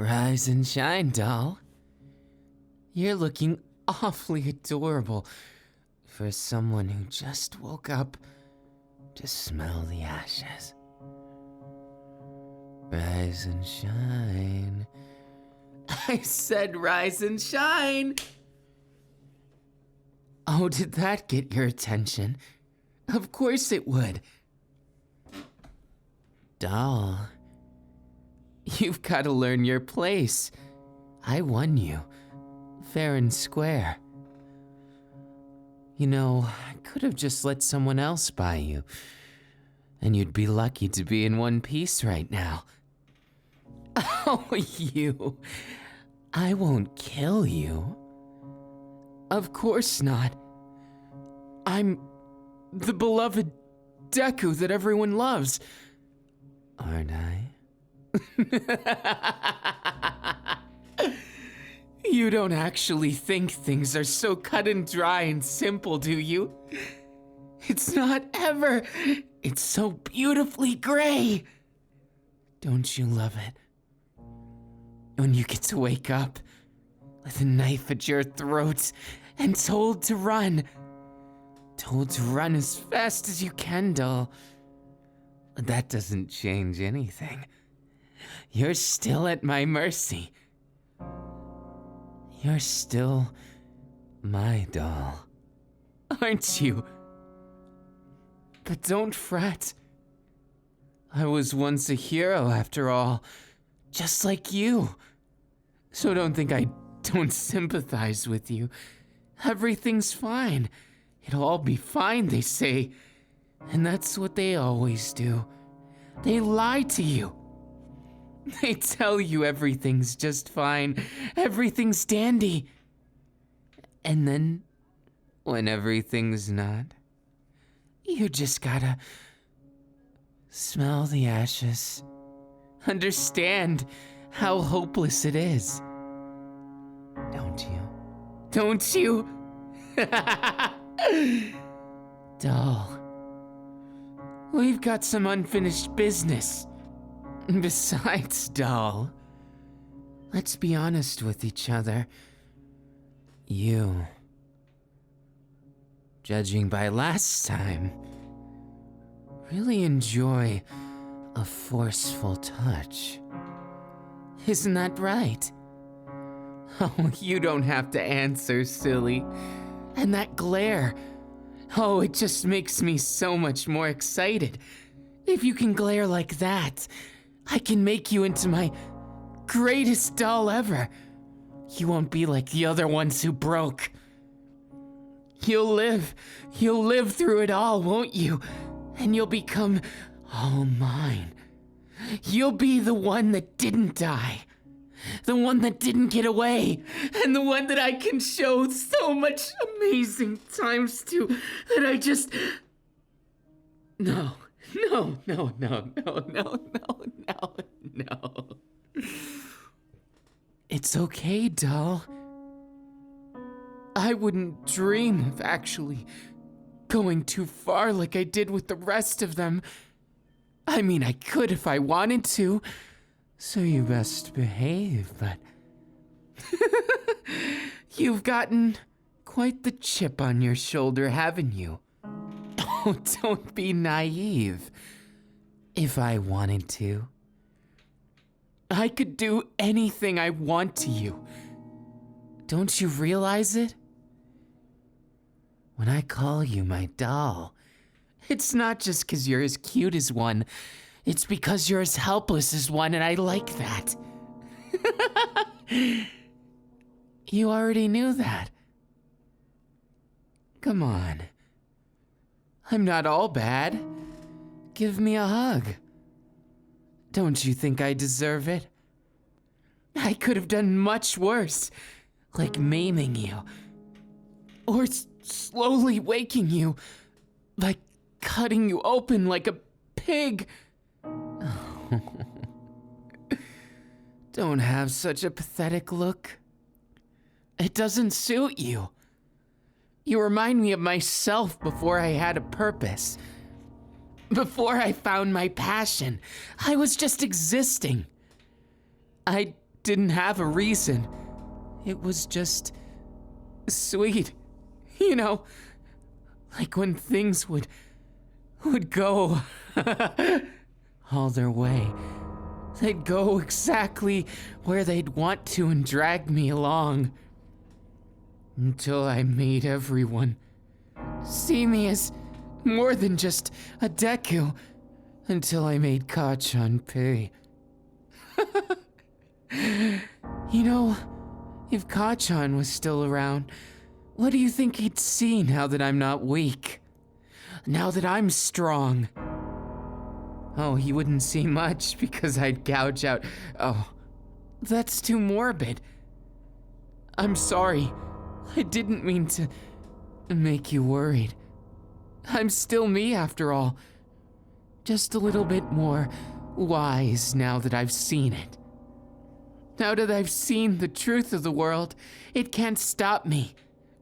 Rise and shine, doll. You're looking awfully adorable for someone who just woke up to smell the ashes. Rise and shine. I said rise and shine! Oh, did that get your attention? Of course it would. Doll, you've got to learn your place. I won you, fair and square. You know, I could have just let someone else buy you, and you'd be lucky to be in one piece right now. Oh, you. I won't kill you. Of course not. I'm the beloved Deku that everyone loves. Aren't I? You don't actually think things are so cut and dry and simple, do you? It's not ever. It's so beautifully gray. Don't you love it? When you get to wake up with a knife at your throat and told to run. Told to run as fast as you can, doll. That doesn't change anything. You're still at my mercy. You're still my doll, aren't you? But don't fret. I was once a hero after all, just like you. So don't think I don't sympathize with you. Everything's fine. It'll all be fine, they say. And that's what they always do. They lie to you. They tell you everything's just fine, everything's dandy. And then, when everything's not, you just gotta smell the ashes. Understand how hopeless it is. Don't you? Don't you? Doll, we've got some unfinished business. Besides, doll, let's be honest with each other. You, judging by last time, really enjoy a forceful touch. Isn't that right? Oh, you don't have to answer, silly. And that glare, oh, it just makes me so much more excited. If you can glare like that, I can make you into my greatest doll ever. You won't be like the other ones who broke. You'll live through it all, won't you? And you'll become all mine. You'll be the one that didn't die. The one that didn't get away. And the one that I can show so much amazing times to that I just... No. It's okay, doll. I wouldn't dream of actually going too far like I did with the rest of them. I mean, I could if I wanted to, so you best behave, but... You've gotten quite the chip on your shoulder, haven't you? Oh, don't be naive. If I wanted to, I could do anything I want to you. Don't you realize it? When I call you my doll, it's not just 'cause you're as cute as one. It's because you're as helpless as one, and I like that. You already knew that. Come on. I'm not all bad. Give me a hug. Don't you think I deserve it? I could have done much worse, like maiming you. Or slowly waking you, like cutting you open like a pig. Don't have such a pathetic look. It doesn't suit you. You remind me of myself before I had a purpose. Before I found my passion, I was just existing. I'd didn't have a reason. It was just sweet. You know, like when things would go all their way. They'd go exactly where they'd want to and drag me along. Until I made everyone see me as more than just a Deku. Until I made Kachan pay. You know, if Kachan was still around, what do you think he'd see now that I'm not weak? Now that I'm strong? Oh, he wouldn't see much because I'd gouge out. Oh, that's too morbid. I'm sorry. I didn't mean to make you worried. I'm still me after all. Just a little bit more wise now that I've seen it. Now that I've seen the truth of the world, it can't stop me.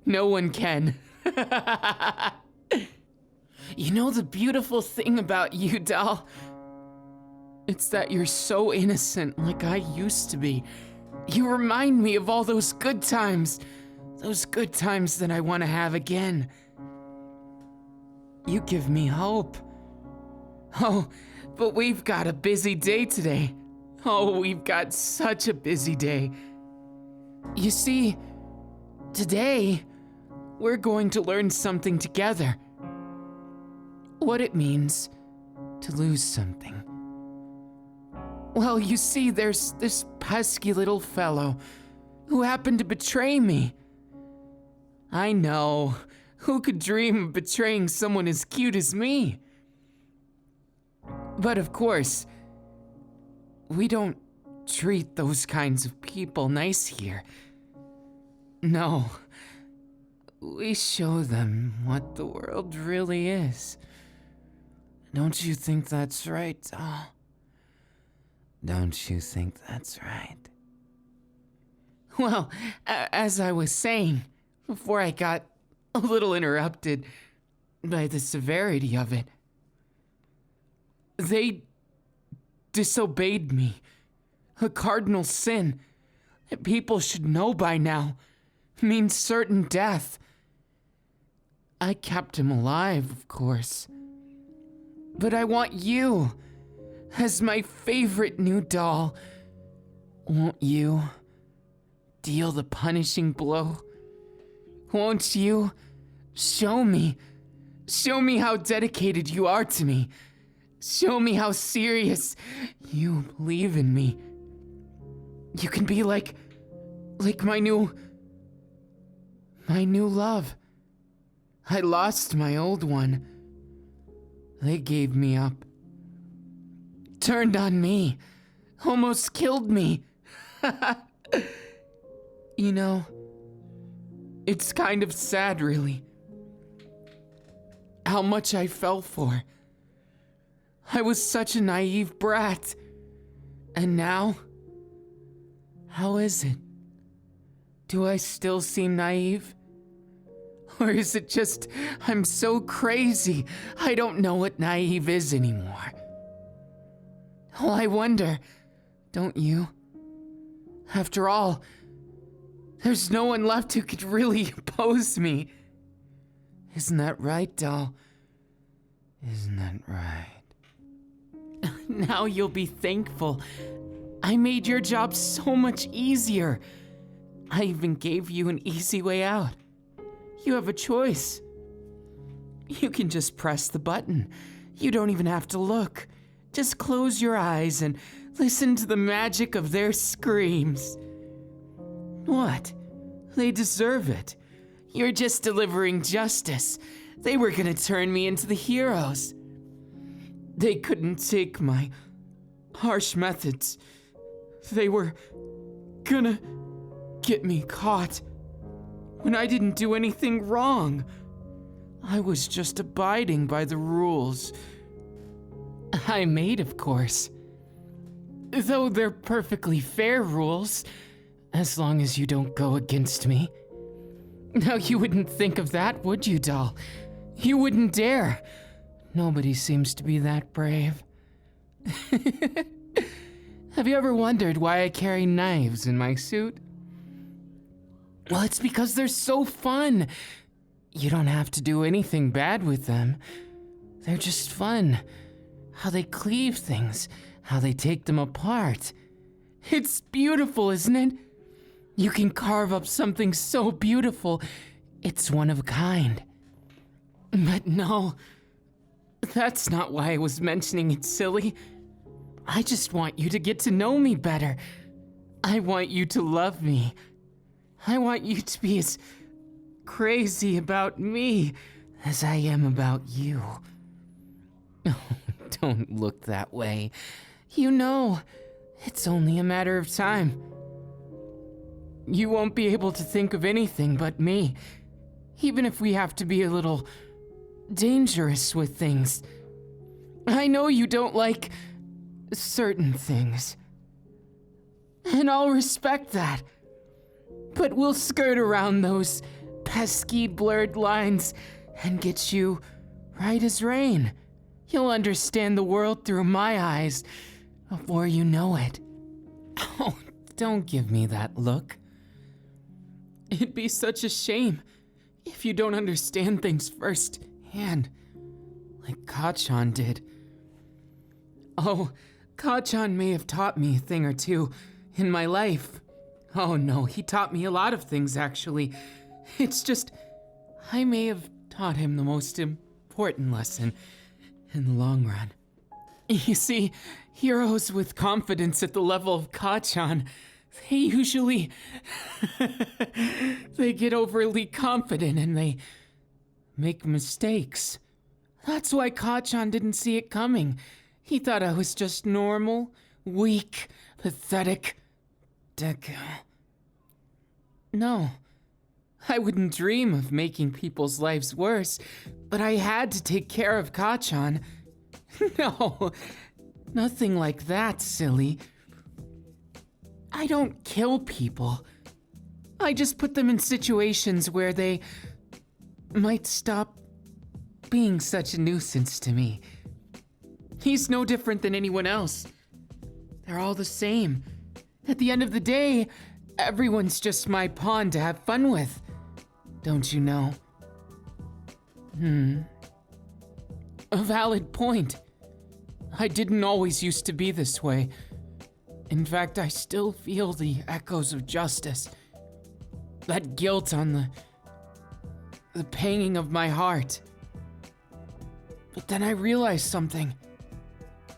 No one can. You know the beautiful thing about you, doll? It's that you're so innocent like I used to be. You remind me of all those good times. Those good times that I want to have again. You give me hope. Oh, but we've got a busy day today. Oh, we've got such a busy day. You see, today, we're going to learn something together. What it means to lose something. Well, you see, there's this pesky little fellow who happened to betray me. I know. Who could dream of betraying someone as cute as me? But of course, we don't treat those kinds of people nice here. No. We show them what the world really is. Don't you think that's right, doll? Don't you think that's right? Well, as I was saying, before I got a little interrupted by the severity of it, they disobeyed me. A cardinal sin that people should know by now means certain death. I kept him alive, of course. But I want you as my favorite new doll. Won't you deal the punishing blow? Won't you show me how dedicated you are to me? Show me how serious you believe in me. You can be like my new love. I lost my old one. They gave me up. Turned on me. Almost killed me. You know, it's kind of sad, really. How much I fell for. I was such a naive brat. And now? How is it? Do I still seem naive? Or is it just I'm so crazy I don't know what naive is anymore? Oh, I wonder, don't you? After all, there's no one left who could really oppose me. Isn't that right, doll? Isn't that right? Now you'll be thankful. I made your job so much easier. I even gave you an easy way out. You have a choice. You can just press the button. You don't even have to look. Just close your eyes and listen to the magic of their screams. What? They deserve it. You're just delivering justice. They were gonna turn me into the heroes. They couldn't take my harsh methods. They were gonna get me caught when I didn't do anything wrong. I was just abiding by the rules I made, of course. Though they're perfectly fair rules, as long as you don't go against me. Now you wouldn't think of that, would you, doll? You wouldn't dare. Nobody seems to be that brave. Have you ever wondered why I carry knives in my suit? Well, it's because they're so fun. You don't have to do anything bad with them. They're just fun. How they cleave things, how they take them apart. It's beautiful, isn't it? You can carve up something so beautiful, it's one of a kind. But no, that's not why I was mentioning it, silly. I just want you to get to know me better. I want you to love me. I want you to be as crazy about me as I am about you. Oh, don't look that way. You know, it's only a matter of time. You won't be able to think of anything but me, even if we have to be a little dangerous with things. I know you don't like certain things, and I'll respect that. But we'll skirt around those pesky blurred lines and get you right as rain. You'll understand the world through my eyes before you know it. Oh, don't give me that look. It'd be such a shame if you don't understand things firsthand, like Kachan did. Oh, Kachan may have taught me a thing or two in my life. Oh no, he taught me a lot of things, actually. It's just, I may have taught him the most important lesson in the long run. You see, heroes with confidence at the level of Kachan, they usually they get overly confident and they make mistakes. That's why Kachan didn't see it coming. He thought I was just normal, weak, pathetic Deku. No, I wouldn't dream of making people's lives worse, but I had to take care of Kachan. No, nothing like that, silly. I don't kill people. I just put them in situations where they might stop being such a nuisance to me. He's no different than anyone else. They're all the same. At the end of the day, everyone's just my pawn to have fun with. Don't you know? A valid point. I didn't always used to be this way. In fact, I still feel the echoes of justice. That guilt on the panging of my heart. But then I realized something.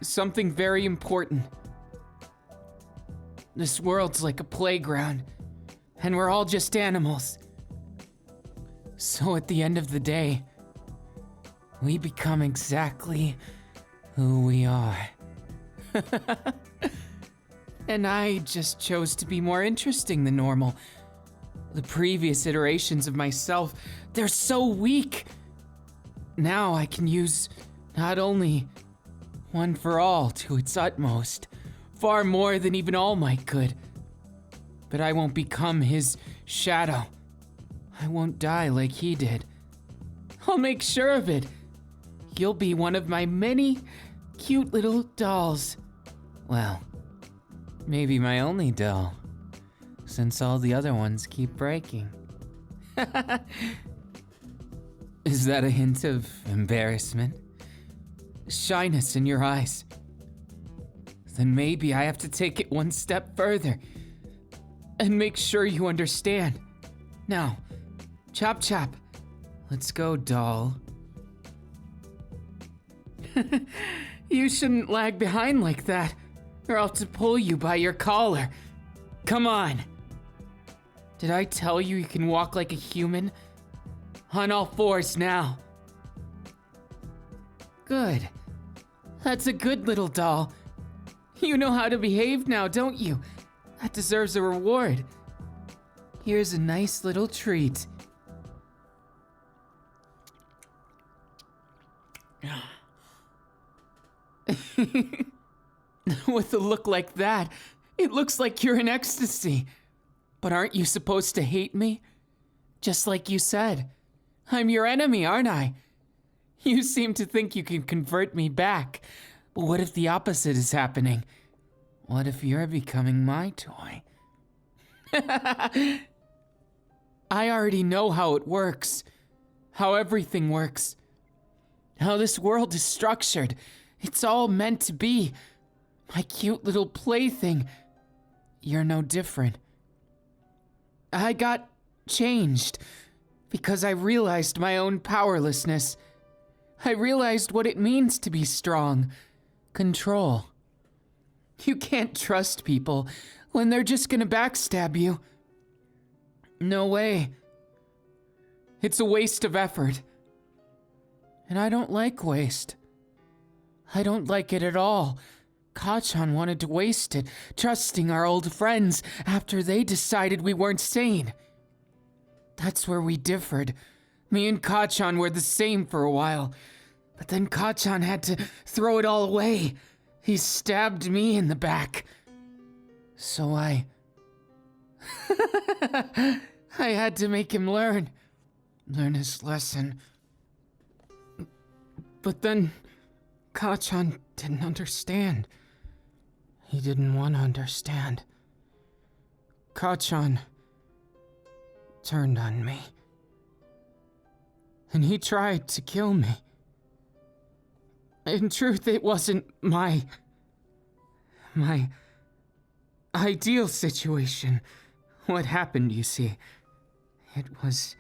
Something very important. This world's like a playground, and we're all just animals. So at the end of the day, we become exactly who we are. And I just chose to be more interesting than normal. The previous iterations of myself, they're so weak. Now I can use not only One for All to its utmost, far more than even All Might could. But I won't become his shadow. I won't die like he did. I'll make sure of it. You'll be one of my many cute little dolls. Well, maybe my only doll, since all the other ones keep breaking. Is that a hint of embarrassment? Shyness in your eyes? Then maybe I have to take it one step further and make sure you understand. Now, chop chop. Let's go, doll. You shouldn't lag behind like that, or I'll have to pull you by your collar. Come on. Did I tell you you can walk like a human? On all fours now. Good. That's a good little doll. You know how to behave now, don't you? That deserves a reward. Here's a nice little treat. With a look like that, it looks like you're in ecstasy. But aren't you supposed to hate me? Just like you said. I'm your enemy, aren't I? You seem to think you can convert me back. But what if the opposite is happening? What if you're becoming my toy? I already know how it works. How everything works. How this world is structured. It's all meant to be. My cute little plaything. You're no different. I got changed because I realized my own powerlessness. I realized what it means to be strong. Control. You can't trust people when they're just gonna backstab you. No way. It's a waste of effort. And I don't like waste. I don't like it at all. Kachan wanted to waste it, trusting our old friends after they decided we weren't sane. That's where we differed. Me and Kachan were the same for a while. But then Kachan had to throw it all away. He stabbed me in the back. So I had to make him learn his lesson. But then Kachan didn't understand. He didn't want to understand. Kachan turned on me. And he tried to kill me. In truth, it wasn't my ideal situation. What happened, you see? It was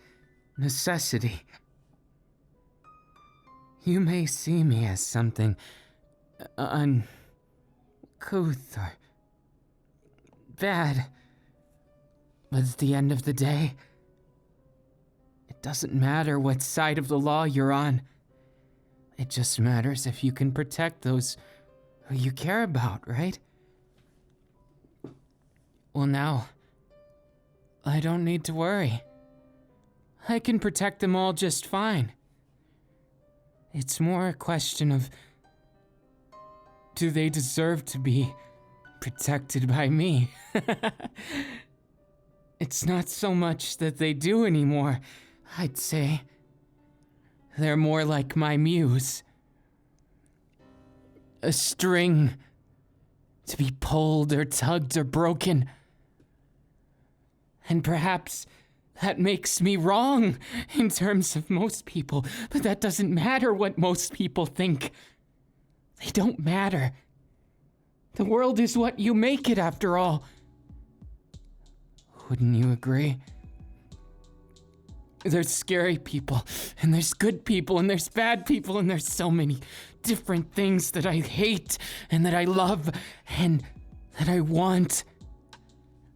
necessity. You may see me as something uncouth or bad, but at the end of the day, it doesn't matter what side of the law you're on. It just matters if you can protect those who you care about, right? Well, now, I don't need to worry. I can protect them all just fine. It's more a question of, do they deserve to be protected by me? It's not so much that they do anymore, I'd say. They're more like my muse. A string to be pulled or tugged or broken. And perhaps that makes me wrong in terms of most people, but that doesn't matter what most people think. They don't matter. The world is what you make it, after all. Wouldn't you agree? There's scary people, and there's good people, and there's bad people, and there's so many different things that I hate, and that I love, and that I want.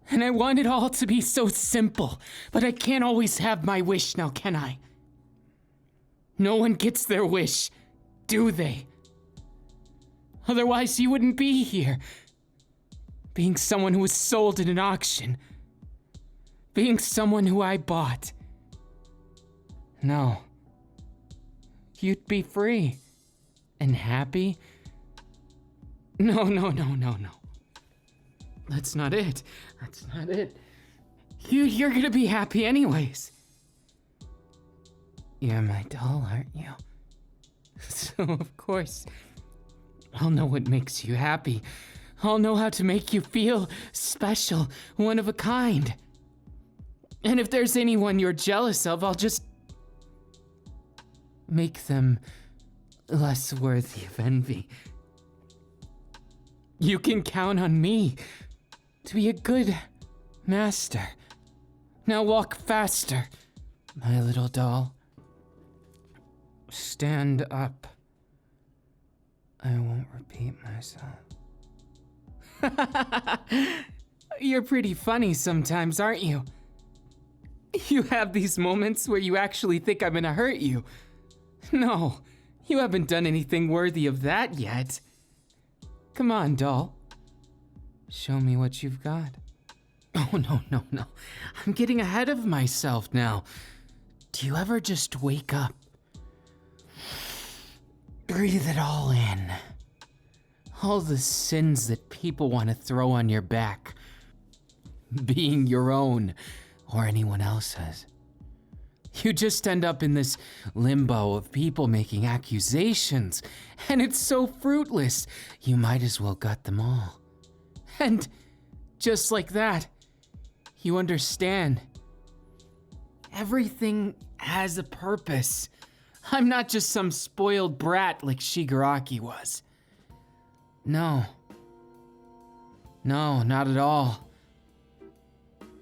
And I want it all to be so simple, but I can't always have my wish now, can I? No one gets their wish, do they? Otherwise you wouldn't be here. Being someone who was sold at an auction. Being someone who I bought. No. You'd be free. And happy. No. That's not it. That's not it. You're gonna be happy anyways. You're my doll, aren't you? So of course, I'll know what makes you happy. I'll know how to make you feel special, one of a kind. And if there's anyone you're jealous of, I'll just make them less worthy of envy. You can count on me to be a good master. Now walk faster, my little doll. Stand up. I won't repeat myself. You're pretty funny sometimes, aren't you? You have these moments where you actually think I'm gonna hurt you. No, you haven't done anything worthy of that yet. Come on, doll. Show me what you've got. Oh, no. I'm getting ahead of myself now. Do you ever just wake up? Breathe it all in. All the sins that people want to throw on your back. Being your own, or anyone else's. You just end up in this limbo of people making accusations, and it's so fruitless, you might as well gut them all. And just like that, you understand. Everything has a purpose. I'm not just some spoiled brat like Shigaraki was. No, not at all.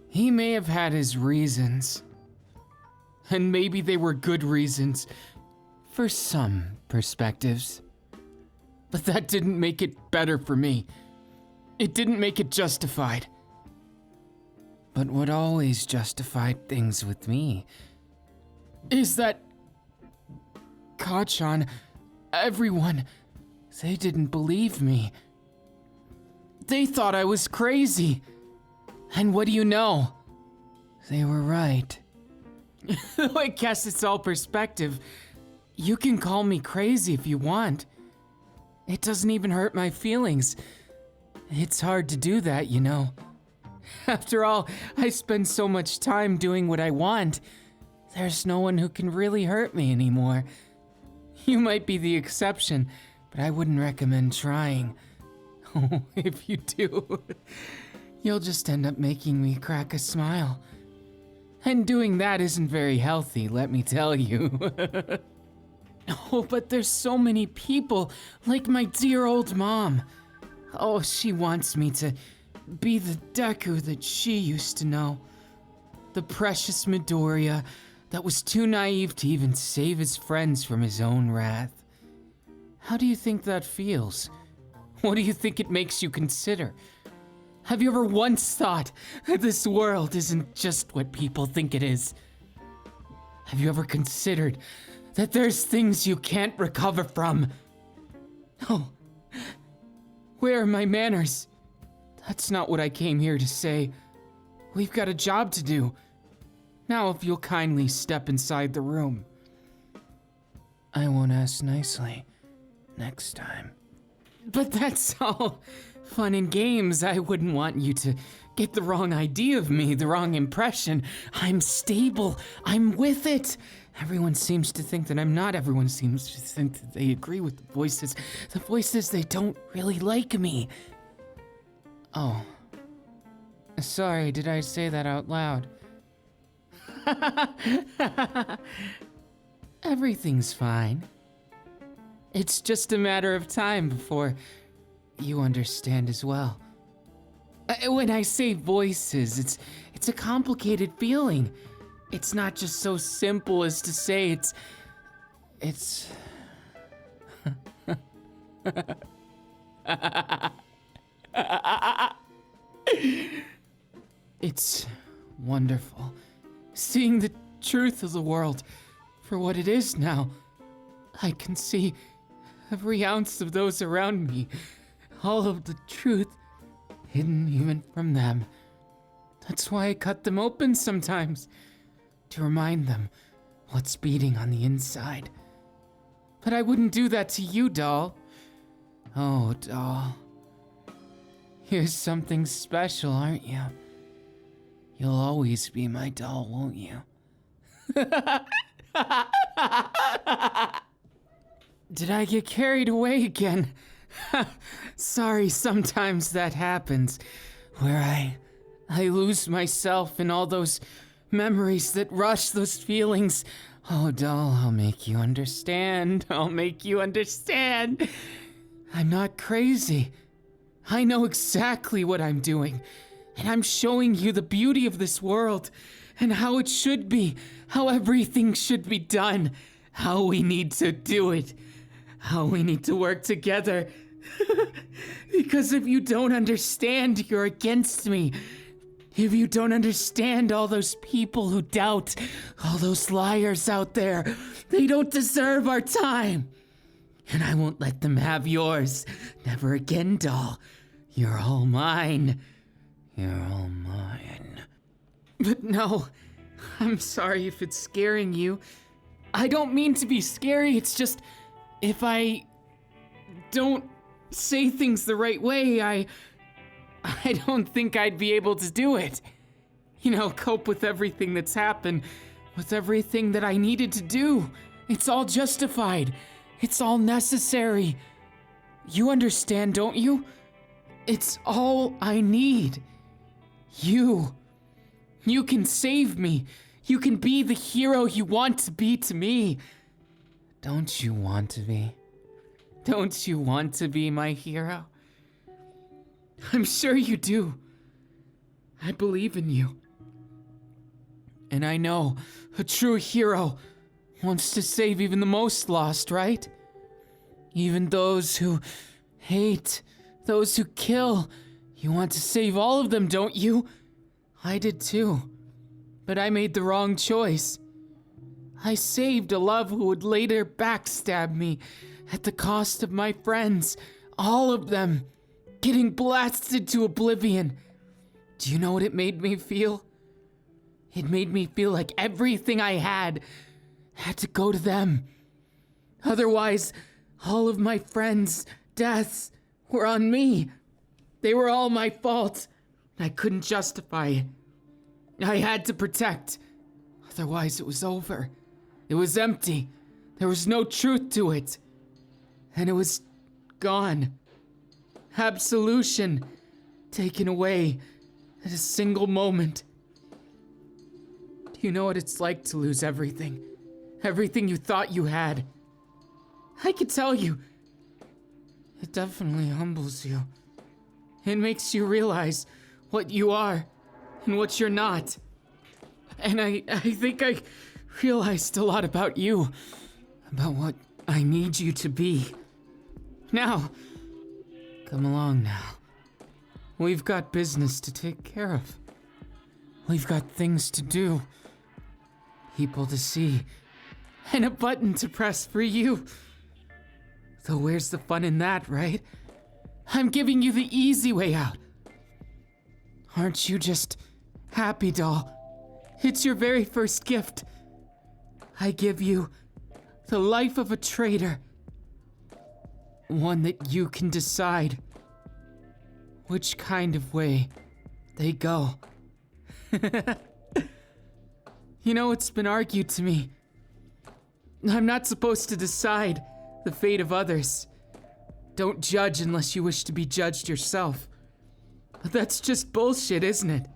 He may have had his reasons, and maybe they were good reasons for some perspectives. But that didn't make it better for me. It didn't make it justified. But what always justified things with me is that Kachan, everyone, they didn't believe me. They thought I was crazy. And what do you know? They were right. I guess it's all perspective. You can call me crazy if you want. It doesn't even hurt my feelings. It's hard to do that, you know. After all, I spend so much time doing what I want. There's no one who can really hurt me anymore. You might be the exception, but I wouldn't recommend trying. Oh, if you do, you'll just end up making me crack a smile. And doing that isn't very healthy, let me tell you. Oh, but there's so many people, like my dear old mom. Oh, she wants me to be the Deku that she used to know. The precious Midoriya that was too naive to even save his friends from his own wrath. How do you think that feels? What do you think it makes you consider? Have you ever once thought that this world isn't just what people think it is? Have you ever considered that there's things you can't recover from? Oh, where are my manners? That's not what I came here to say. We've got a job to do. Now if you'll kindly step inside the room. I won't ask nicely next time. But that's all fun and games. I wouldn't want you to get the wrong idea of me, the wrong impression. I'm stable. I'm with it. Everyone seems to think that I'm not. Everyone seems to think that they agree with the voices. The voices, they don't really like me. Oh. Sorry, did I say that out loud? Everything's fine. It's just a matter of time before you understand as well. When I say voices, it's a complicated feeling. It's not just so simple as to say it's It's wonderful seeing the truth of the world for what it is now. I can see every ounce of those around me, all of the truth hidden even from them. That's why I cut them open sometimes, to remind them what's beating on the inside. But I wouldn't do that to you, doll. Oh, doll. You're something special, aren't you? You'll always be my doll, won't you? Did I get carried away again? Sorry, sometimes that happens, where I lose myself in all those memories that rush, those feelings. Oh, doll, I'll make you understand. I'll make you understand. I'm not crazy. I know exactly what I'm doing, and I'm showing you the beauty of this world, and how it should be, how everything should be done, how we need to do it, how we need to work together. Because if you don't understand, you're against me. If you don't understand all those people who doubt, all those liars out there, they don't deserve our time. And I won't let them have yours. Never again, doll. You're all mine. You're all mine. But no, I'm sorry if it's scaring you. I don't mean to be scary, it's just, if I don't say things the right way, I don't think I'd be able to do it. You know, cope with everything that's happened, with everything that I needed to do. It's all justified. It's all necessary. You understand, don't you? It's all I need. You can save me. You can be the hero you want to be to me. Don't you want to be? Don't you want to be my hero? I'm sure you do. I believe in you. And I know a true hero wants to save even the most lost, right? Even those who hate, those who kill. You want to save all of them, don't you? I did too. But I made the wrong choice. I saved a love who would later backstab me at the cost of my friends, all of them, getting blasted to oblivion. Do you know what it made me feel? It made me feel like everything I had to go to them. Otherwise, all of my friends' deaths were on me. They were all my fault. I couldn't justify it. I had to protect. Otherwise, it was over. It was empty. There was no truth to it. And it was gone. Absolution taken away at a single moment. Do you know what it's like to lose everything? Everything you thought you had. I could tell you. It definitely humbles you. It makes you realize what you are and what you're not. And I think I realized a lot about you. About what I need you to be. Now, come along now. We've got business to take care of. We've got things to do. People to see. And a button to press for you. Though where's the fun in that, right? I'm giving you the easy way out. Aren't you just happy, doll? It's your very first gift. I give you the life of a traitor. One that you can decide which kind of way they go. You know, it's been argued to me. I'm not supposed to decide the fate of others. Don't judge unless you wish to be judged yourself. But that's just bullshit, isn't it?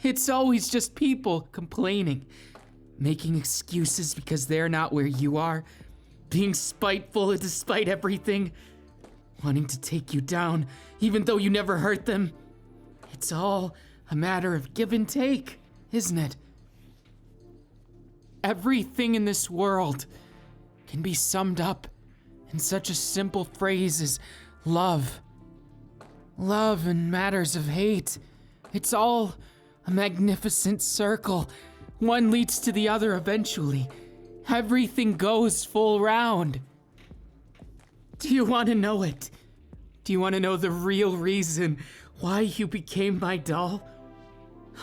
It's always just people complaining, making excuses because they're not where you are, being spiteful despite everything, wanting to take you down even though you never hurt them. It's all a matter of give and take, isn't it? Everything in this world can be summed up in such a simple phrase as love. Love in matters of hate. It's all a magnificent circle. One leads to the other eventually. Everything goes full round. Do you want to know it? Do you want to know the real reason why you became my doll?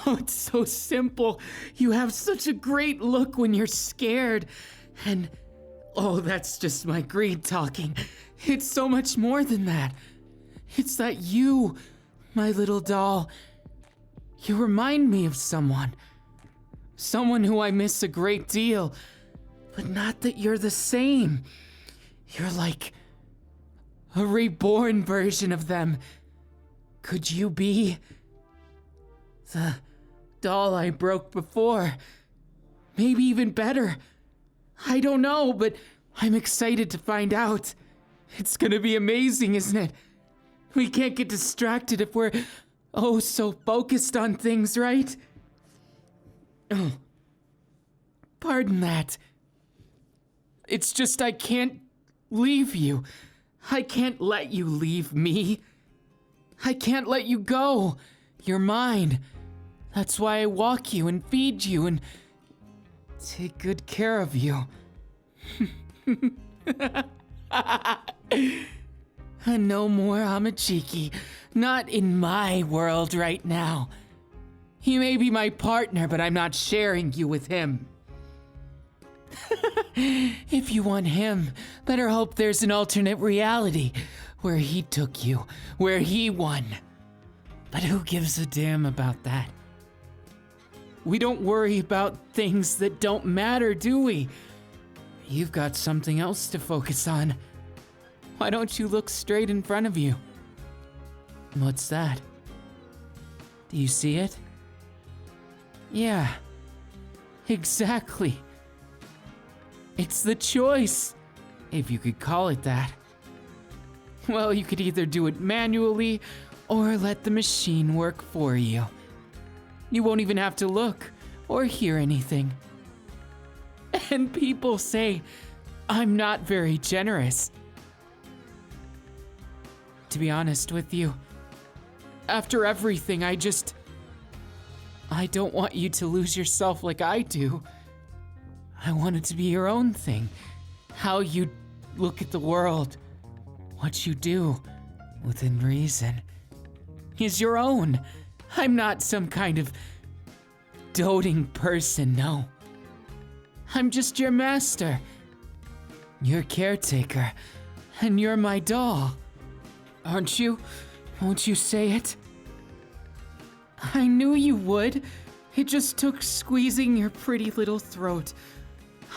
Oh, it's so simple. You have such a great look when you're scared. And, oh, that's just my greed talking. It's so much more than that. It's that you, my little doll, you remind me of someone. Someone who I miss a great deal. But not that you're the same. You're like a reborn version of them. Could you be the doll I broke before? Maybe even better. I don't know, but I'm excited to find out. It's gonna be amazing, isn't it? We can't get distracted if we're, oh, so focused on things, right? Oh, pardon that. It's just I can't leave you. I can't let you leave me. I can't let you go. You're mine. That's why I walk you and feed you and take good care of you. No more Hamachiki. Not in my world right now. He may be my partner, but I'm not sharing you with him. If you want him, better hope there's an alternate reality where he took you, where he won. But who gives a damn about that? We don't worry about things that don't matter, do we? You've got something else to focus on. Why don't you look straight in front of you? What's that? Do you see it? Yeah, exactly. It's the choice, if you could call it that. Well, you could either do it manually or let the machine work for you. You won't even have to look or hear anything. And people say I'm not very generous. To be honest with you, after everything, I don't want you to lose yourself like I do. I want it to be your own thing. How you look at the world, what you do, within reason, is your own. I'm not some kind of doting person, no. I'm just your master, your caretaker, and you're my doll. Aren't you? Won't you say it? I knew you would. It just took squeezing your pretty little throat.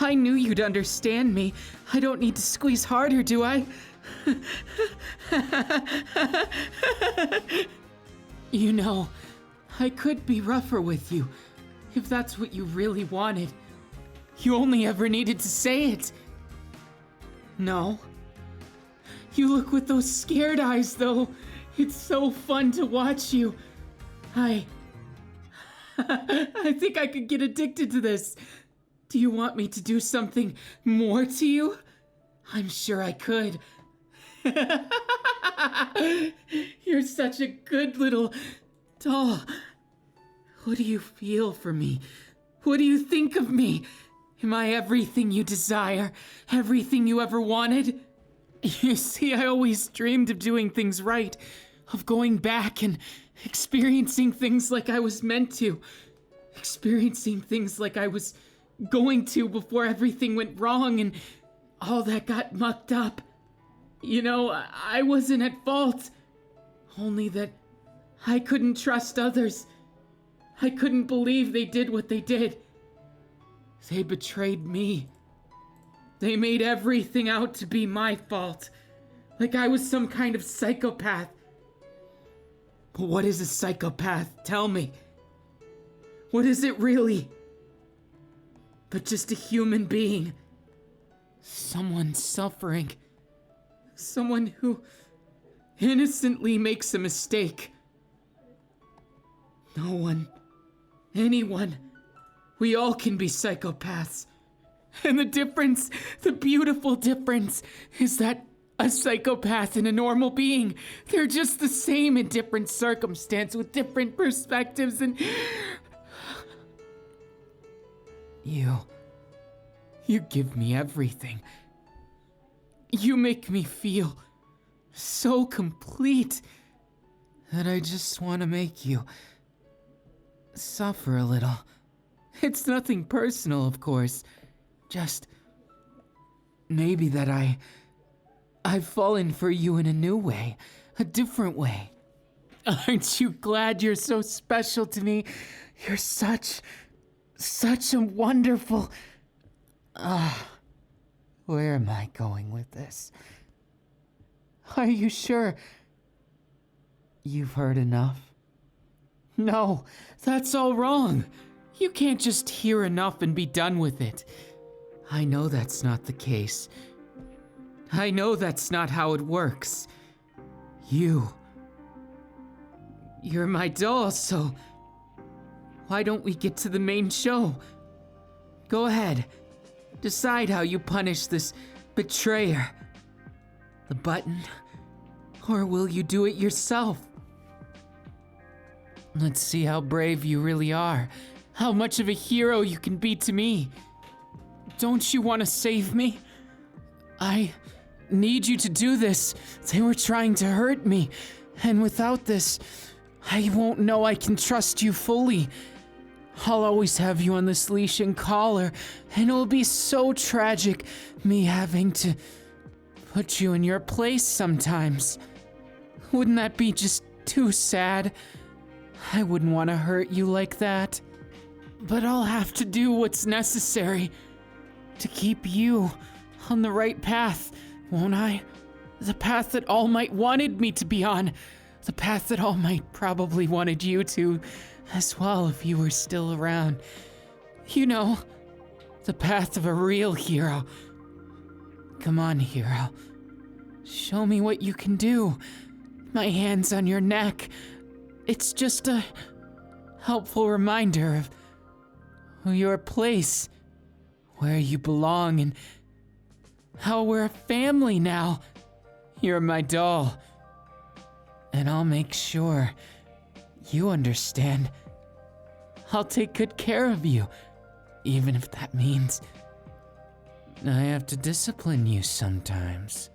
I knew you'd understand me. I don't need to squeeze harder, do I? You know, I could be rougher with you, if that's what you really wanted. You only ever needed to say it. No. You look with those scared eyes, though. It's so fun to watch you. I think I could get addicted to this. Do you want me to do something more to you? I'm sure I could. You're such a good little doll. What do you feel for me? What do you think of me? Am I everything you desire? Everything you ever wanted? You see, I always dreamed of doing things right, of going back and experiencing things like I was meant to, experiencing things like I was going to before everything went wrong and all that got mucked up. You know, I wasn't at fault, only that I couldn't trust others. I couldn't believe they did what they did. They betrayed me. They made everything out to be my fault, like I was some kind of psychopath. But what is a psychopath? Tell me. What is it really? But just a human being. Someone suffering. Someone who innocently makes a mistake. No one, anyone, we all can be psychopaths. And the difference, the beautiful difference, is that a psychopath and a normal being, they're just the same in different circumstances with different perspectives and... You give me everything. You make me feel so complete that I just want to make you suffer a little. It's nothing personal, of course. Just maybe that I've fallen for you in a new way, a different way. Aren't you glad you're so special to me? You're such a wonderful... where am I going with this? Are you sure you've heard enough? No, that's all wrong. You can't just hear enough and be done with it. I know that's not the case. I know that's not how it works. You're my doll, so why don't we get to the main show? Go ahead. Decide how you punish this betrayer. The button? Or will you do it yourself? Let's see how brave you really are. How much of a hero you can be to me. Don't you want to save me? I need you to do this. They were trying to hurt me. And without this, I won't know I can trust you fully. I'll always have you on this leash and collar, and it'll be so tragic, me having to put you in your place sometimes. Wouldn't that be just too sad? I wouldn't want to hurt you like that. But I'll have to do what's necessary to keep you on the right path, won't I? The path that All Might wanted me to be on. The path that All Might probably wanted you to as well if you were still around. You know, the path of a real hero. Come on, hero. Show me what you can do. My hand's on your neck. It's just a helpful reminder of your place, where you belong, and how we're a family now. You're my doll, and I'll make sure you understand. I'll take good care of you, even if that means I have to discipline you sometimes.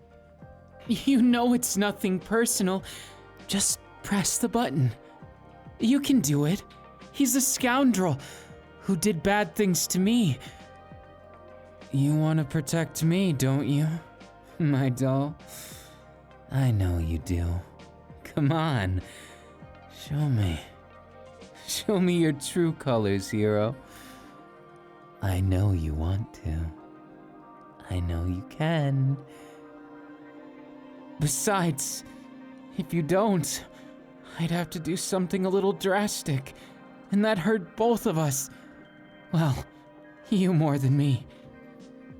You know it's nothing personal. Just press the button. You can do it. He's a scoundrel who did bad things to me. You want to protect me, don't you, my doll? I know you do. Come on. Show me. Show me your true colors, hero. I know you want to. I know you can. Besides, if you don't, I'd have to do something a little drastic, and that hurt both of us. Well, you more than me.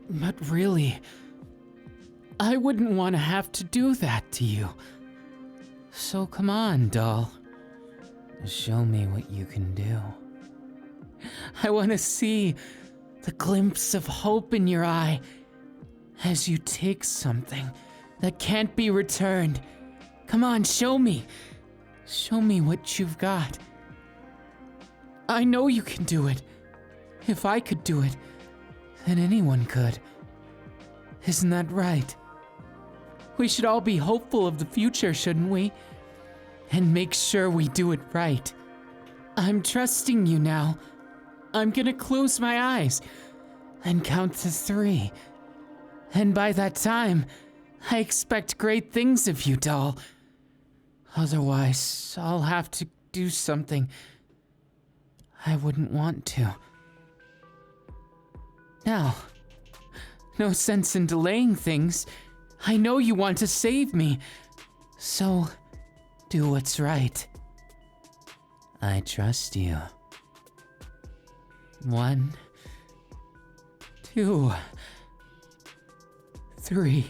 But really, I wouldn't want to have to do that to you. So come on, doll. Show me what you can do. I want to see the glimpse of hope in your eye as you take something that can't be returned. Come on, show me. Show me what you've got. I know you can do it. If I could do it, then anyone could. Isn't that right? We should all be hopeful of the future, shouldn't we? And make sure we do it right. I'm trusting you now. I'm gonna close my eyes and count to 3. And by that time, I expect great things of you, doll. Otherwise, I'll have to do something I wouldn't want to. Now, no sense in delaying things. I know you want to save me, so do what's right. I trust you. 1, 2, 3.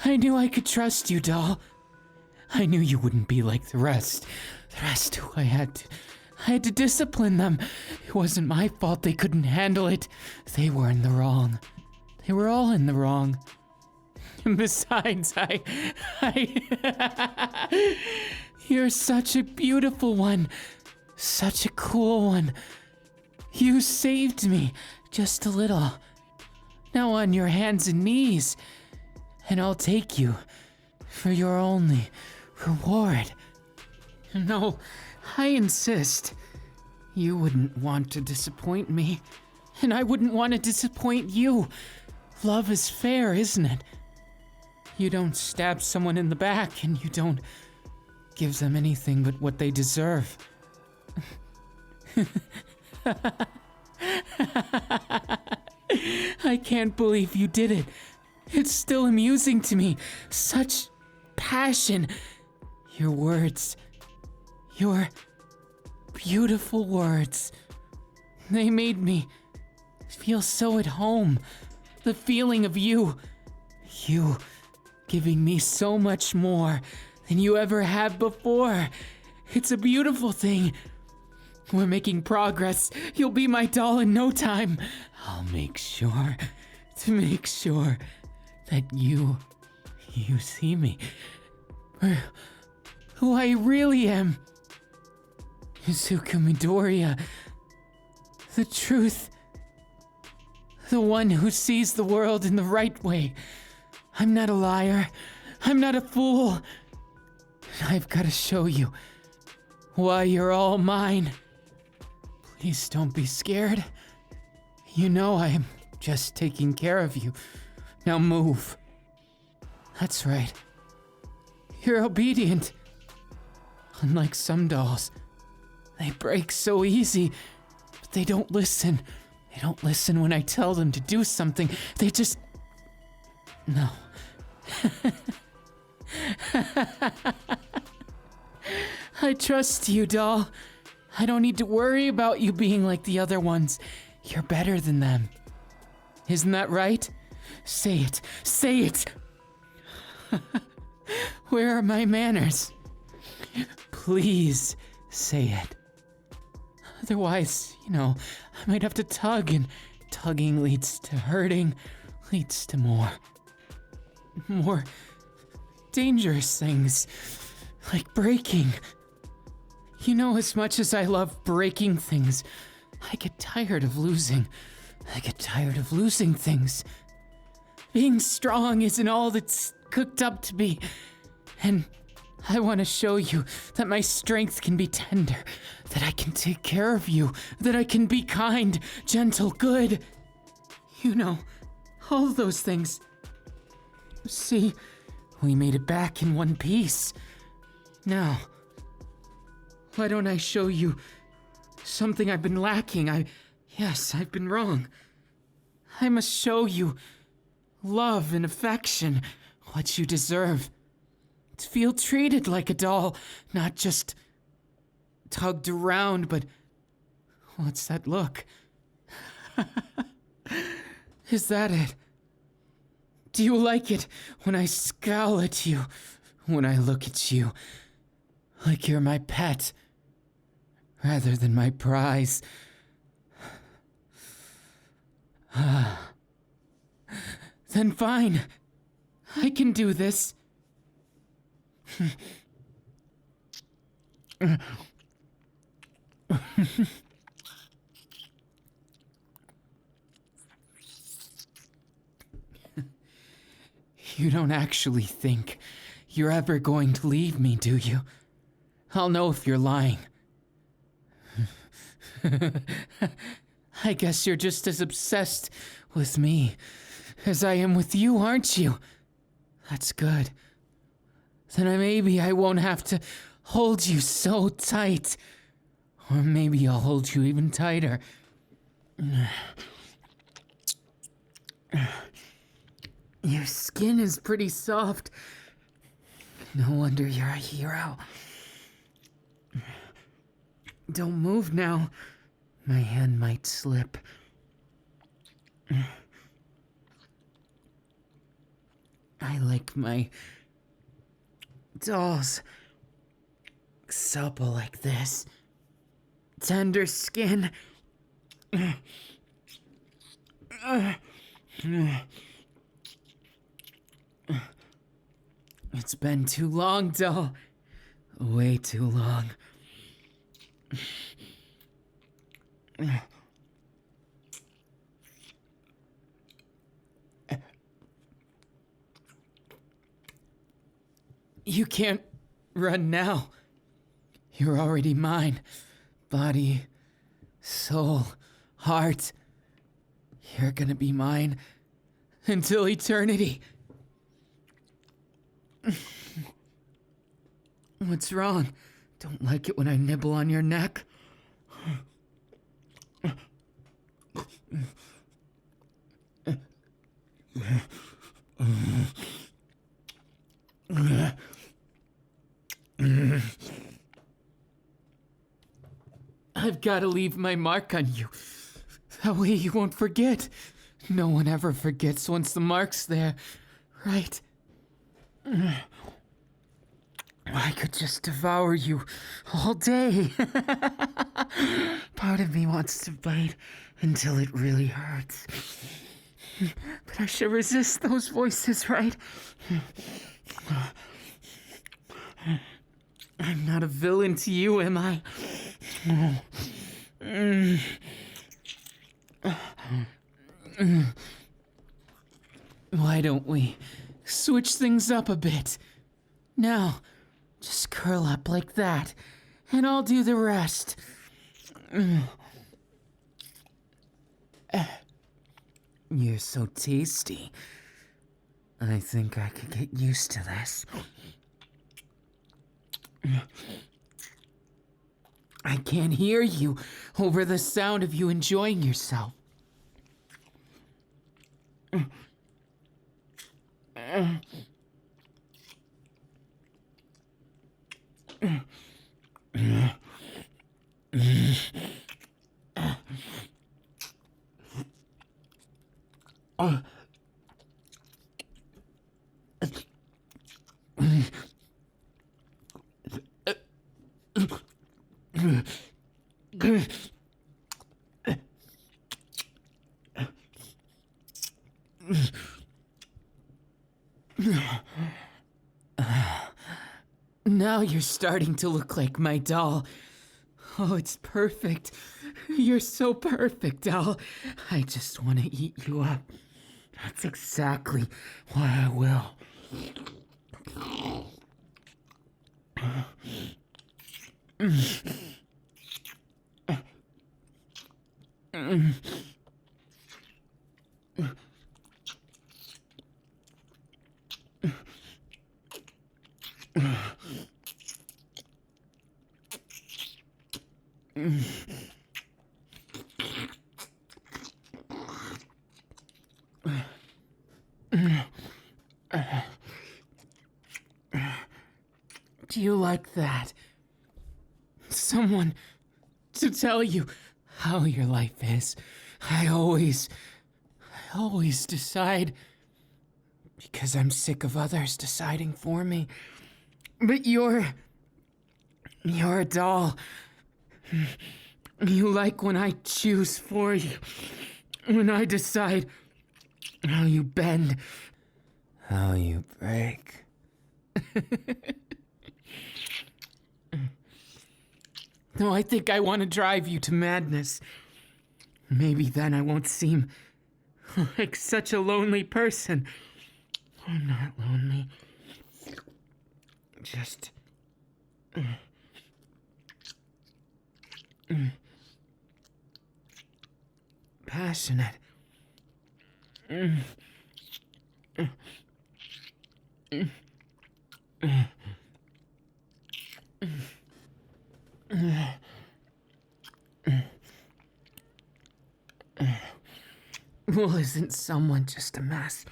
I knew I could trust you, doll. I knew you wouldn't be like the rest. The rest who I had to discipline them. It wasn't my fault they couldn't handle it. They were in the wrong. They were all in the wrong. And besides, you're such a beautiful one. Such a cool one. You saved me just a little. Now on your hands and knees, and I'll take you for your only reward. No, I insist. You wouldn't want to disappoint me, and I wouldn't want to disappoint you. Love is fair, isn't it? You don't stab someone in the back, and you don't give them anything but what they deserve. I can't believe you did it. It's still amusing to me. Such passion. Your words. Your beautiful words. They made me feel so at home. The feeling of you. You giving me so much more than you ever have before. It's a beautiful thing. We're making progress. You'll be my doll in no time. I'll make sure that you see me for who I really am. Izuku Midoriya. The truth. The one who sees the world in the right way. I'm not a liar. I'm not a fool. I've got to show you why you're all mine. Please don't be scared. You know I am just taking care of you. Now move. That's right. You're obedient. Unlike some dolls, they break so easy, but they don't listen They don't listen when I tell them to do something. They just... No. I trust you, doll. I don't need to worry about you being like the other ones. You're better than them. Isn't that right? Say it. Say it! Where are my manners? Please say it. Otherwise, I might have to tug, and tugging leads to hurting, leads to more dangerous things, like breaking. As much as I love breaking things, I get tired of losing. I get tired of losing things. Being strong isn't all that's cooked up to be. And I want to show you that my strength can be tender, that I can take care of you, that I can be kind, gentle, good. All those things. See, we made it back in one piece. Now, why don't I show you something I've been lacking? Yes, I've been wrong. I must show you love and affection, what you deserve. To feel treated like a doll, not just tugged around, but what's that look? Is that it? Do you like it when I scowl at you, when I look at you, like you're my pet, rather than my prize? Then fine, I can do this. You don't actually think you're ever going to leave me, do you? I'll know if you're lying. I guess you're just as obsessed with me as I am with you, aren't you? That's good. Then maybe I won't have to hold you so tight. Or maybe I'll hold you even tighter. Your skin is pretty soft. No wonder you're a hero. Don't move now. My hand might slip. I like my dolls supple like this. Tender skin. It's been too long, doll. Way too long. You can't run now. You're already mine. Body, soul, heart. You're gonna be mine until eternity. What's wrong? Don't like it when I nibble on your neck? I've got to leave my mark on you. That way you won't forget. No one ever forgets once the mark's there, right? I could just devour you all day. Part of me wants to bite until it really hurts. But I should resist those voices, right? I'm not a villain to you, am I? Why don't we switch things up a bit? Now, just curl up like that, and I'll do the rest. You're so tasty. I think I could get used to this. I can't hear you over the sound of you enjoying yourself. Now you're starting to look like my doll. Oh, it's perfect. You're so perfect, doll. I just want to eat you up. That's exactly what I will. Do you like that? Someone to tell you how your life is. I always decide because I'm sick of others deciding for me. But you're a doll. You like when I choose for you. When I decide how you bend, how you break. No, I think I want to drive you to madness. Maybe then I won't seem like such a lonely person. I'm not lonely. Just... passionate. Well, isn't someone just a mess?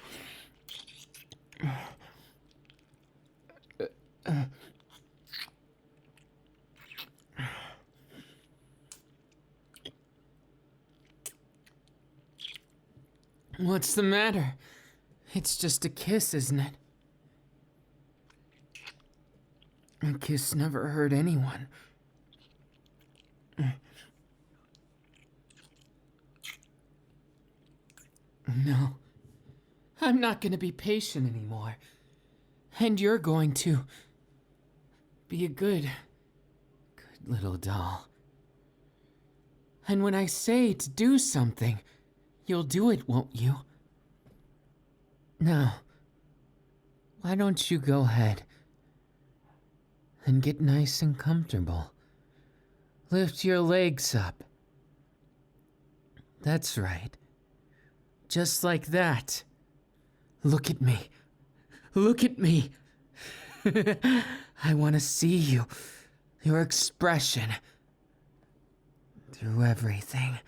What's the matter? It's just a kiss, isn't it? A kiss never hurt anyone. No. I'm not going to be patient anymore. And you're going to be a good little doll. And when I say to do something, you'll do it, won't you? Now, why don't you go ahead and get nice and comfortable? Lift your legs up. That's right. Just like that. Look at me. Look at me. I want to see you. Your expression. Through everything.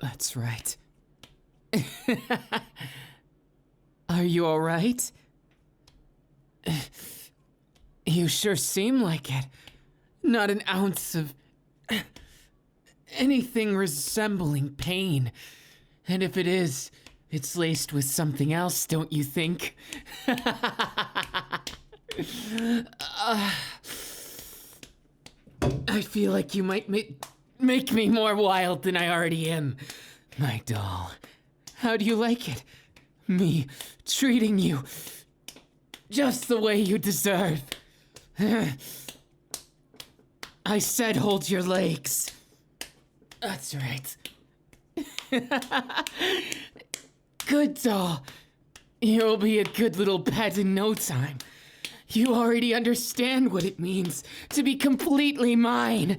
That's right. Are you all right? You sure seem like it. Not an ounce of anything resembling pain. And if it is, it's laced with something else, don't you think? I feel like you might make me more wild than I already am. My doll, how do you like it? Me treating you just the way you deserve. I said hold your legs. That's right. Good doll. You'll be a good little pet in no time. You already understand what it means to be completely mine.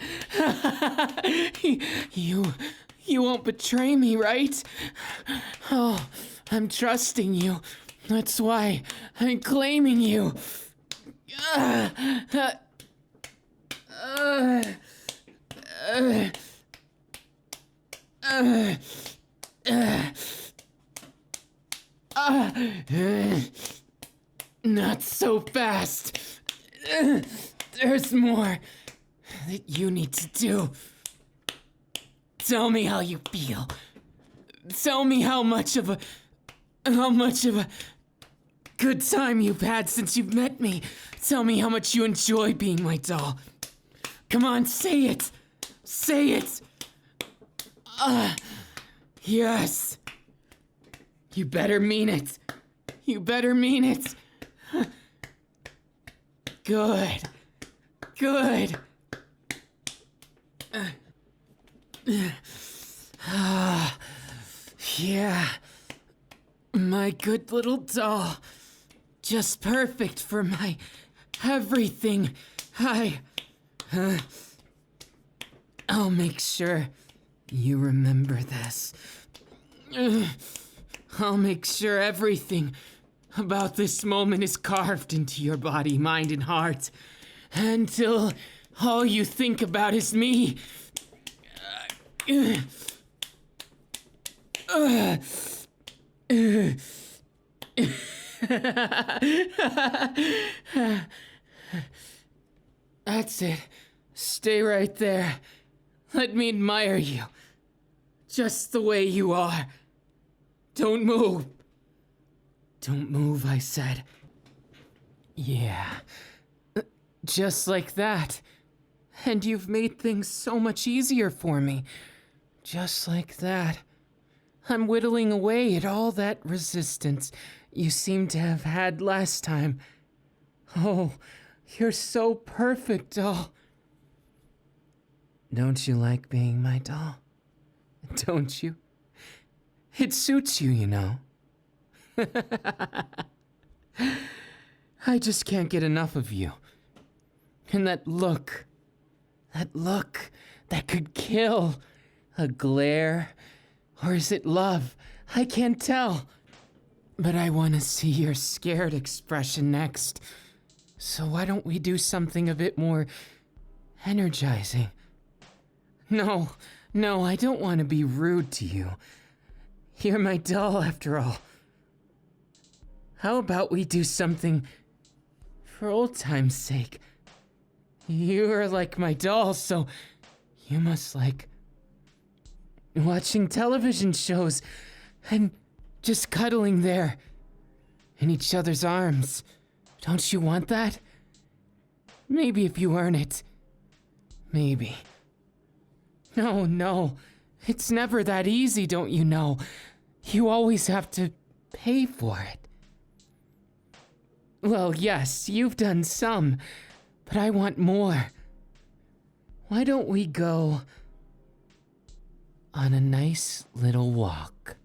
You won't betray me, right? Oh, I'm trusting you. That's why I'm claiming you. Not so fast. There's more that you need to do. Tell me how you feel. Tell me how much of a good time you've had since you've met me. Tell me how much you enjoy being my doll. Come on, say it. Say it. Yes. You better mean it. You better mean it. Good. Good. Yeah. My good little doll. Just perfect for my everything. I'll make sure you remember this. I'll make sure everything about this moment is carved into your body, mind, and heart. Until all you think about is me. That's it. Stay right there. Let me admire you. Just the way you are. Don't move. Don't move, I said. Yeah. Just like that. And you've made things so much easier for me. Just like that. I'm whittling away at all that resistance you seem to have had last time. Oh, you're so perfect, doll. Don't you like being my doll? Don't you? It suits you, you know. I just can't get enough of you. And that look that could kill. A glare, or is it love? I can't tell. But I want to see your scared expression next. So why don't we do something a bit more energizing? No, I don't want to be rude to you. You're my doll after all. How about we do something for old time's sake? You're like my doll, so you must like watching television shows and just cuddling there in each other's arms. Don't you want that? Maybe if you earn it. Maybe. No, it's never that easy, don't you know? You always have to pay for it. Well, yes, you've done some, but I want more. Why don't we go on a nice little walk?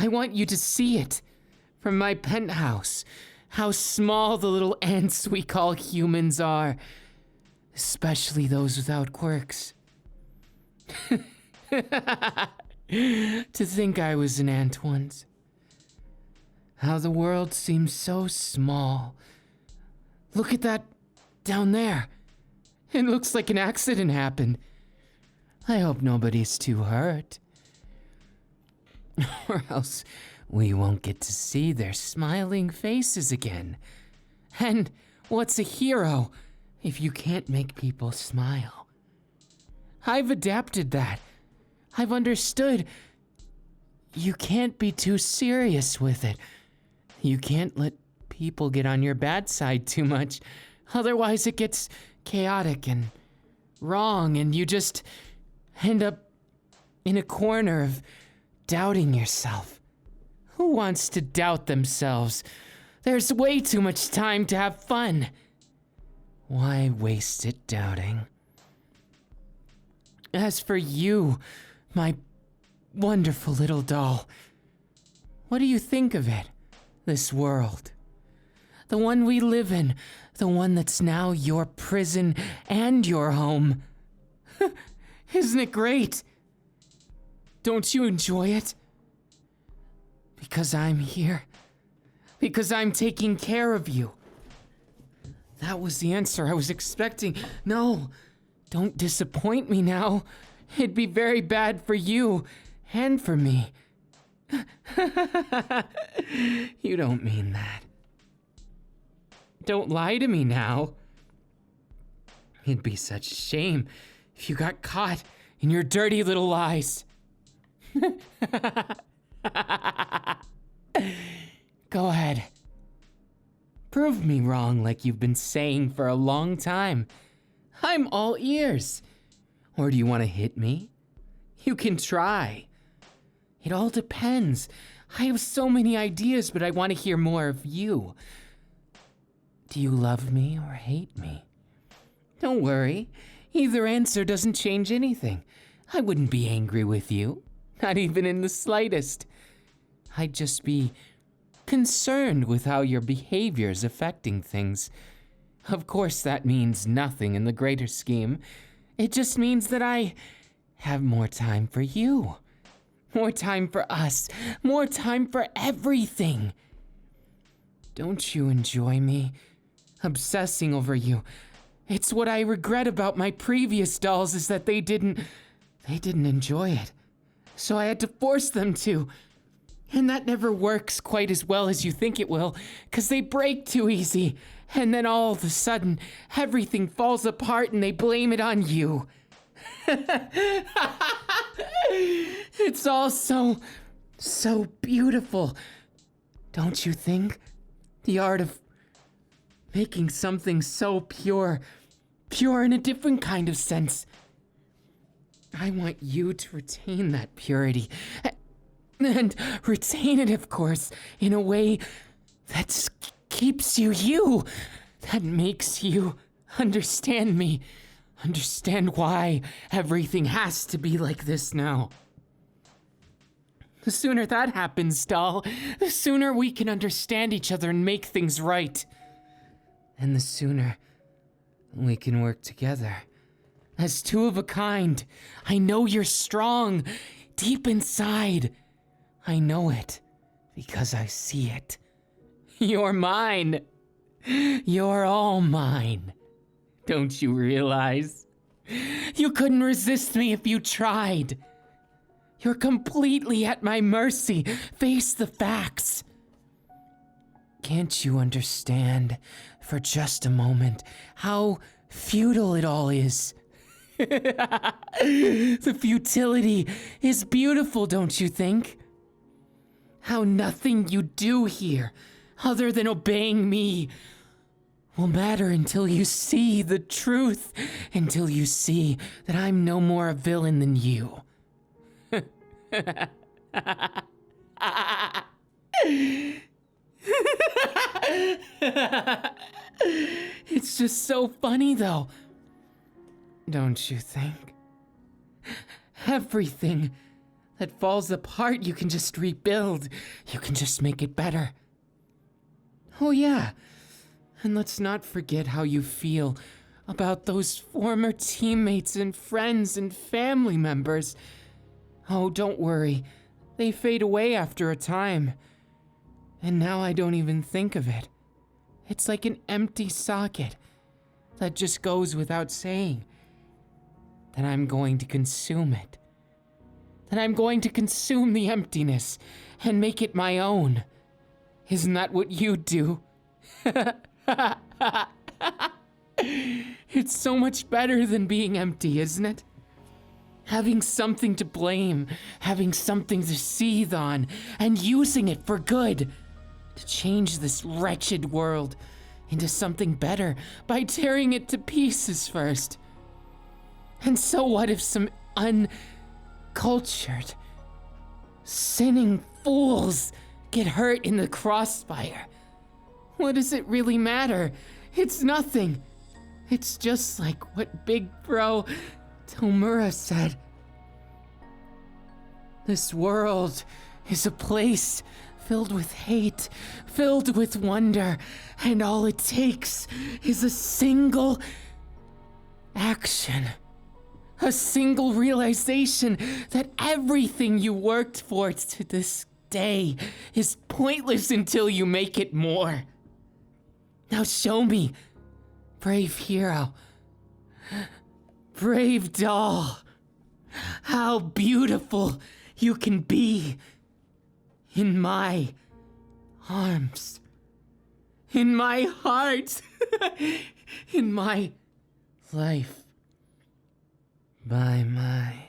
I want you to see it from my penthouse, how small the little ants we call humans are, especially those without quirks. To think I was an ant once. How the world seems so small. Look at that down there. It looks like an accident happened. I hope nobody's too hurt. Or else we won't get to see their smiling faces again. And what's a hero if you can't make people smile? I've adapted that. I've understood. You can't be too serious with it. You can't let people get on your bad side too much. Otherwise it gets chaotic and wrong, and you just end up in a corner of doubting yourself. Who wants to doubt themselves? There's way too much time to have fun. Why waste it doubting? As for you, my wonderful little doll, what do you think of it, this world? The one we live in, the one that's now your prison and your home. Isn't it great? Don't you enjoy it? Because I'm here. Because I'm taking care of you. That was the answer I was expecting. No, Don't disappoint me now. It'd be very bad for you and for me. You don't mean that. Don't lie to me now. It'd be such a shame if you got caught in your dirty little lies. Go ahead. Prove me wrong like you've been saying for a long time. I'm all ears. Or do you want to hit me? You can try. It all depends. I have so many ideas, but I want to hear more of you. Do you love me or hate me? Don't worry. Either answer doesn't change anything. I wouldn't be angry with you. Not even in the slightest. I'd just be concerned with how your behavior's affecting things. Of course, that means nothing in the greater scheme. It just means that I have more time for you. More time for us. More time for everything. Don't you enjoy me? Obsessing over you. It's what I regret about my previous dolls is that they didn't enjoy it. So I had to force them to. And that never works quite as well as you think it will, 'cause they break too easy. And then all of a sudden, everything falls apart and they blame it on you. It's all so beautiful. Don't you think? The art of making something so pure in a different kind of sense. I want you to retain that purity. And retain it, of course, in a way that keeps you you, that makes you understand me, understand why everything has to be like this now. The sooner that happens, doll, the sooner we can understand each other and make things right. And the sooner we can work together as two of a kind. I know you're strong, deep inside. I know it because I see it. You're mine. You're all mine. Don't you realize? You couldn't resist me if you tried. You're completely at my mercy. Face the facts. Can't you understand for just a moment how futile it all is? The futility is beautiful, don't you think? How nothing you do here, other than obeying me, will matter until you see the truth, until you see that I'm no more a villain than you. It's just so funny, though. Don't you think? Everything that falls apart, you can just rebuild. You can just make it better. Oh yeah, and let's not forget how you feel about those former teammates and friends and family members. Oh, don't worry. They fade away after a time. And now I don't even think of it. It's like an empty socket that just goes without saying. That I'm going to consume it. That I'm going to consume the emptiness and make it my own. Isn't that what you do? It's so much better than being empty, isn't it? Having something to blame, having something to seethe on, and using it for good. To change this wretched world into something better by tearing it to pieces first. And so what if some uncultured, sinning fools get hurt in the crossfire? What does it really matter? It's nothing. It's just like what Big Bro Tomura said. This world is a place filled with hate, filled with wonder, and all it takes is a single action. A single realization that everything you worked for to this day is pointless until you make it more. Now show me, brave hero. Brave doll, how beautiful you can be in my arms, in my heart, in my life, by my